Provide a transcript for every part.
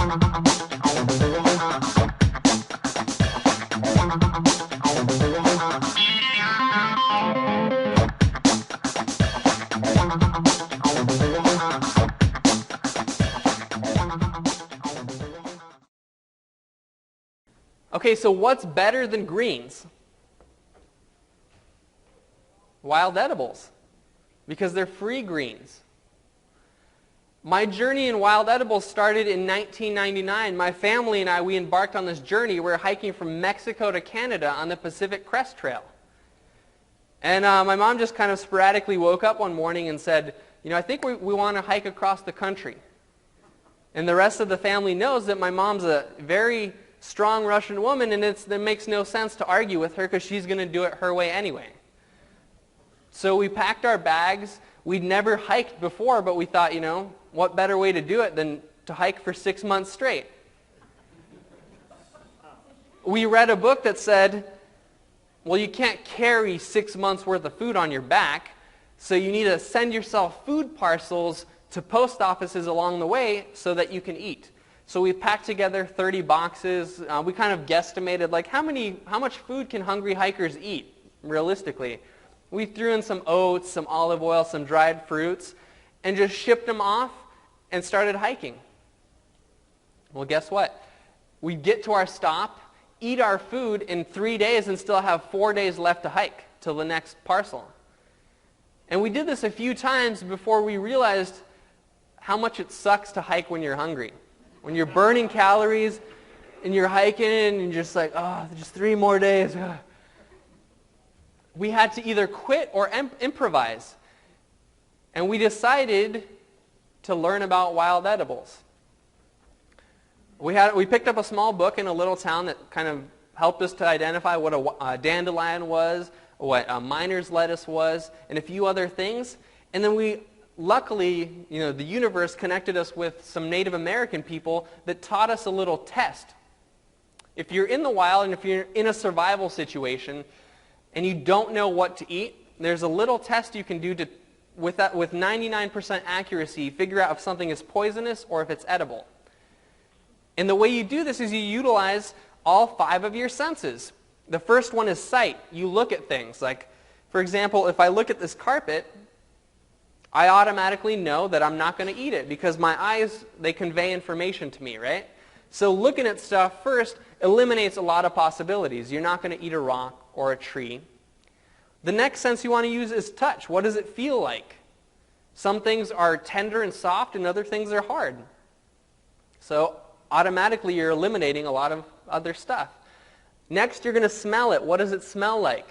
Okay, so what's better than greens? Wild edibles, because they're free greens. My journey in wild edibles started in 1999. My family and I, we embarked on this journey. We were hiking from Mexico to Canada on the Pacific Crest Trail. And my mom just kind of sporadically woke up one morning and said, I think we want to hike across the country. And the rest of the family knows that my mom's a very strong Russian woman, and it makes no sense to argue with her because she's going to do it her way anyway. So we packed our bags. We'd never hiked before, but we thought, what better way to do it than to hike for 6 months straight? We read a book that said, well, you can't carry 6 months worth of food on your back, so you need to send yourself food parcels to post offices along the way so that you can eat. So we packed together 30 boxes. We kind of guesstimated, how much food can hungry hikers eat, realistically? We threw in some oats, some olive oil, some dried fruits, and just shipped them off and started hiking. Well, guess what? We get to our stop, eat our food in 3 days, and still have 4 days left to hike till the next parcel. And we did this a few times before we realized how much it sucks to hike when you're hungry. When you're burning calories and you're hiking and you're just like, just 3 more days. We had to either quit or improvise. And we decided to learn about wild edibles. We picked up a small book in a little town that kind of helped us to identify what a dandelion was, what a miner's lettuce was, and a few other things. And then luckily, the universe connected us with some Native American people that taught us a little test. If you're in the wild and if you're in a survival situation and you don't know what to eat, there's a little test you can do to, with 99% accuracy, figure out if something is poisonous or if it's edible. And the way you do this is you utilize all 5 of your senses. The first one is sight. You look at things. Like, for example, if I look at this carpet, I automatically know that I'm not going to eat it because my eyes, they convey information to me, right? So looking at stuff first eliminates a lot of possibilities. You're not going to eat a rock or a tree. The next sense you want to use is touch. What does it feel like? Some things are tender and soft and other things are hard. So automatically you're eliminating a lot of other stuff. Next, you're going to smell it. What does it smell like?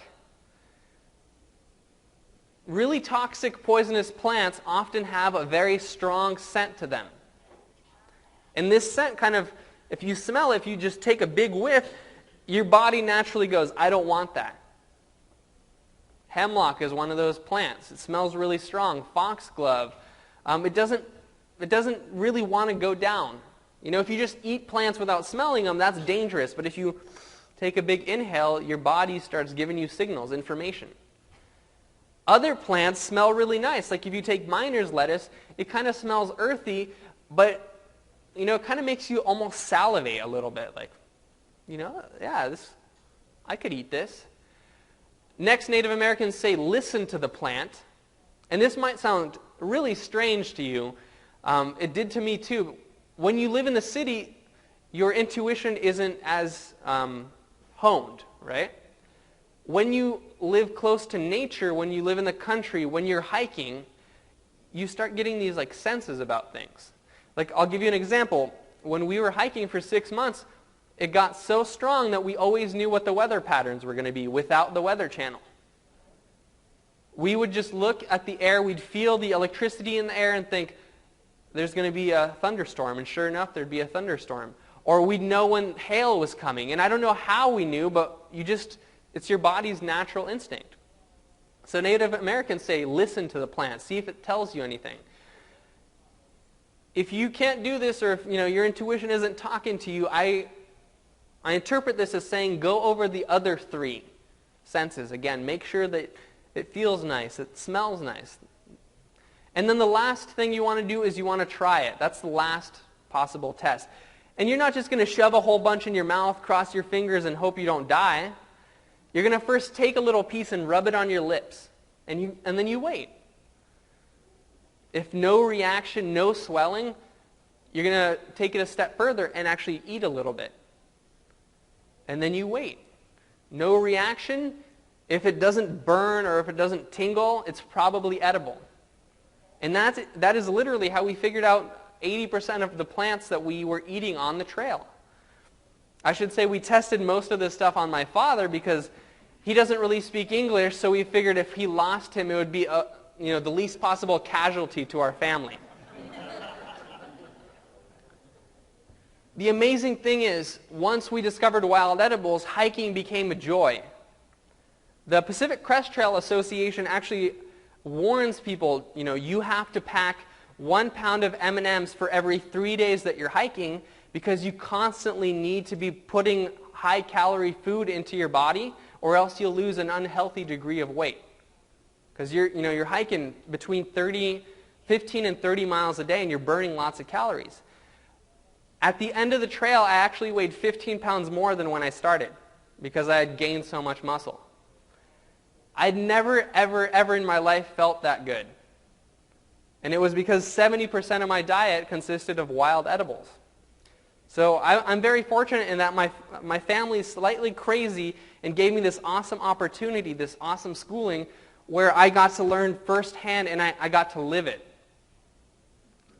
Really toxic, poisonous plants often have a very strong scent to them. And this scent kind of, if you smell it, if you just take a big whiff, your body naturally goes, I don't want that. Hemlock is one of those plants. It smells really strong. Foxglove. It doesn't really want to go down. If you just eat plants without smelling them, that's dangerous. But if you take a big inhale, your body starts giving you signals, information. Other plants smell really nice. Like if you take miner's lettuce, it kind of smells earthy, but it kind of makes you almost salivate a little bit. Like, I could eat this. Next, Native Americans say, listen to the plant. And this might sound really strange to you. It did to me too. When you live in the city, your intuition isn't as honed, right? When you live close to nature, when you live in the country, when you're hiking, you start getting these senses about things. I'll give you an example. When we were hiking for 6 months, it got so strong that we always knew what the weather patterns were going to be without the Weather Channel. We would just look at the air, we'd feel the electricity in the air and think, there's going to be a thunderstorm, and sure enough, there'd be a thunderstorm. Or we'd know when hail was coming, and I don't know how we knew, but it's your body's natural instinct. So Native Americans say, listen to the plant, see if it tells you anything. If you can't do this, or if your intuition isn't talking to you, I interpret this as saying, go over the other 3 senses. Again, make sure that it feels nice, it smells nice. And then the last thing you want to do is you want to try it. That's the last possible test. And you're not just going to shove a whole bunch in your mouth, cross your fingers, and hope you don't die. You're going to first take a little piece and rub it on your lips, and then you wait. If no reaction, no swelling, you're going to take it a step further and actually eat a little bit. And then you wait. No reaction. If it doesn't burn or if it doesn't tingle, it's probably edible. And that is literally how we figured out 80% of the plants that we were eating on the trail. I should say we tested most of this stuff on my father because he doesn't really speak English, so we figured if he lost him, it would be the least possible casualty to our family. The amazing thing is, once we discovered wild edibles, hiking became a joy. The Pacific Crest Trail Association actually warns people, you have to pack 1 pound of M&Ms for every 3 days that you're hiking because you constantly need to be putting high-calorie food into your body or else you'll lose an unhealthy degree of weight. Because you're hiking between 15 and 30 miles a day and you're burning lots of calories. At the end of the trail, I actually weighed 15 pounds more than when I started because I had gained so much muscle. I'd never, ever, ever in my life felt that good. And it was because 70% of my diet consisted of wild edibles. So I'm very fortunate in that my family's slightly crazy and gave me this awesome opportunity, this awesome schooling, where I got to learn firsthand and I got to live it.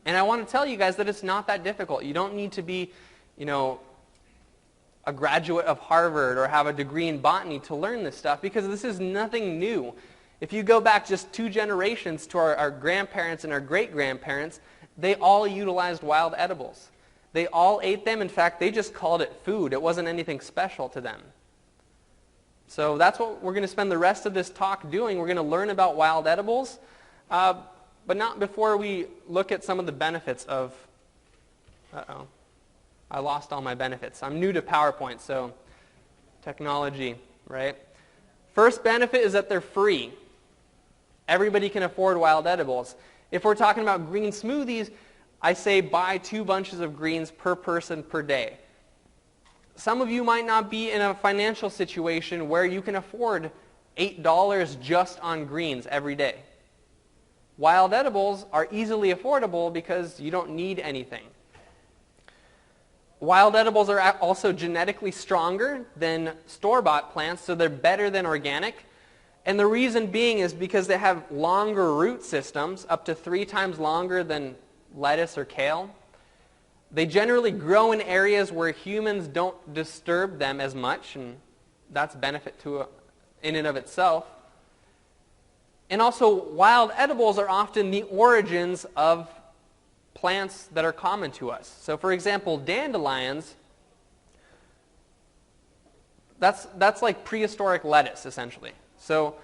And I want to tell you guys that it's not that difficult. You don't need to be, a graduate of Harvard or have a degree in botany to learn this stuff because this is nothing new. If you go back just 2 generations to our grandparents and our great-grandparents, they all utilized wild edibles. They all ate them. In fact, they just called it food. It wasn't anything special to them. So that's what we're going to spend the rest of this talk doing. We're going to learn about wild edibles, but not before we look at some of the benefits of... Uh-oh. I lost all my benefits. I'm new to PowerPoint, so technology, right? First benefit is that they're free. Everybody can afford wild edibles. If we're talking about green smoothies, I say buy 2 bunches of greens per person per day. Some of you might not be in a financial situation where you can afford $8 just on greens every day. Wild edibles are easily affordable because you don't need anything. Wild edibles are also genetically stronger than store-bought plants, so they're better than organic. And the reason being is because they have longer root systems, up to 3 times longer than lettuce or kale. They generally grow in areas where humans don't disturb them as much, and that's a benefit in and of itself. And also, wild edibles are often the origins of plants that are common to us. So for example, dandelions, that's like prehistoric lettuce, essentially. So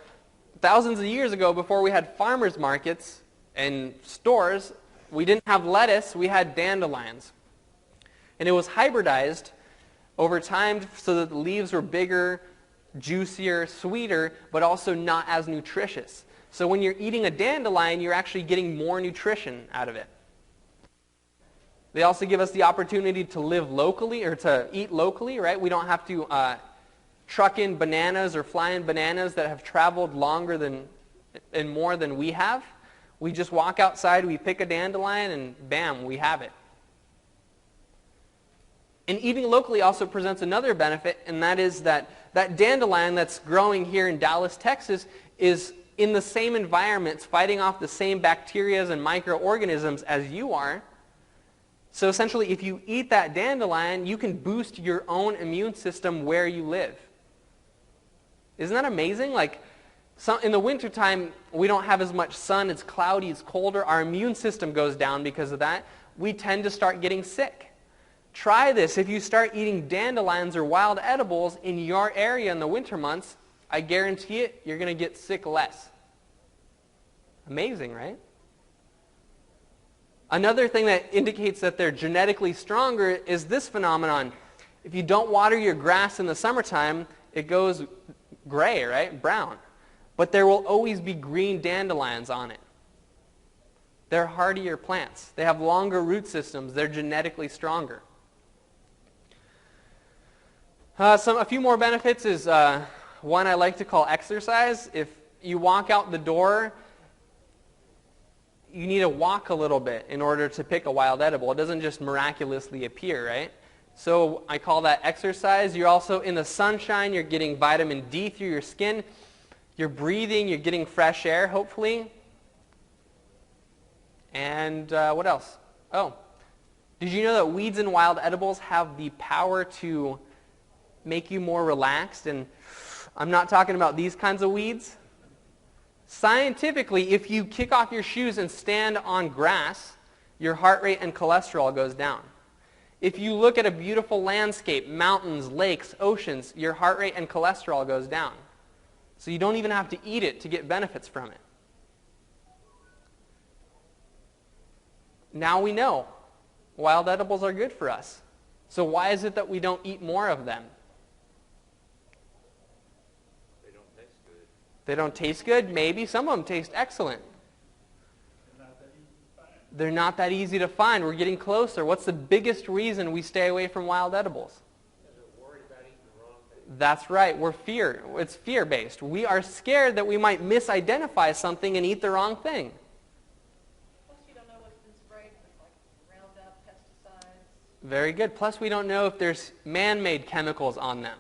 thousands of years ago, before we had farmers markets and stores, we didn't have lettuce, we had dandelions. And it was hybridized over time so that the leaves were bigger, juicier, sweeter, but also not as nutritious. So when you're eating a dandelion, you're actually getting more nutrition out of it. They also give us the opportunity to live locally, or to eat locally, right? We don't have to truck in bananas or fly in bananas that have traveled longer and more than we have. We just walk outside, we pick a dandelion, and bam, we have it. And eating locally also presents another benefit, and that is that dandelion that's growing here in Dallas, Texas, is in the same environment, fighting off the same bacteria and microorganisms as you are. So essentially, if you eat that dandelion, you can boost your own immune system where you live. Isn't that amazing? In the wintertime, we don't have as much sun, it's cloudy, it's colder, our immune system goes down because of that. We tend to start getting sick. Try this. If you start eating dandelions or wild edibles in your area in the winter months, I guarantee it, you're going to get sick less. Amazing, right? Another thing that indicates that they're genetically stronger is this phenomenon. If you don't water your grass in the summertime, it goes gray, right? Brown. But there will always be green dandelions on it. They're hardier plants. They have longer root systems. They're genetically stronger. A few more benefits is one I like to call exercise. If you walk out the door, you need to walk a little bit in order to pick a wild edible. It doesn't just miraculously appear, right? So I call that exercise. You're also in the sunshine. You're getting vitamin D through your skin. You're breathing. You're getting fresh air, hopefully. And what else? Oh, did you know that weeds and wild edibles have the power to make you more relaxed? And I'm not talking about these kinds of weeds. Scientifically, if you kick off your shoes and stand on grass, your heart rate and cholesterol goes down. If you look at a beautiful landscape, mountains, lakes, oceans, your heart rate and cholesterol goes down. So you don't even have to eat it to get benefits from it. Now we know wild edibles are good for us. So why is it that we don't eat more of them? They don't taste good? Maybe. Some of them taste excellent. They're not that easy to find. We're getting closer. What's the biggest reason we stay away from wild edibles? Because we're worried about eating the wrong thing. That's right. It's fear-based. We are scared that we might misidentify something and eat the wrong thing. Plus, you don't know what's been sprayed with, like Roundup, pesticides. Very good. Plus, we don't know if there's man-made chemicals on them.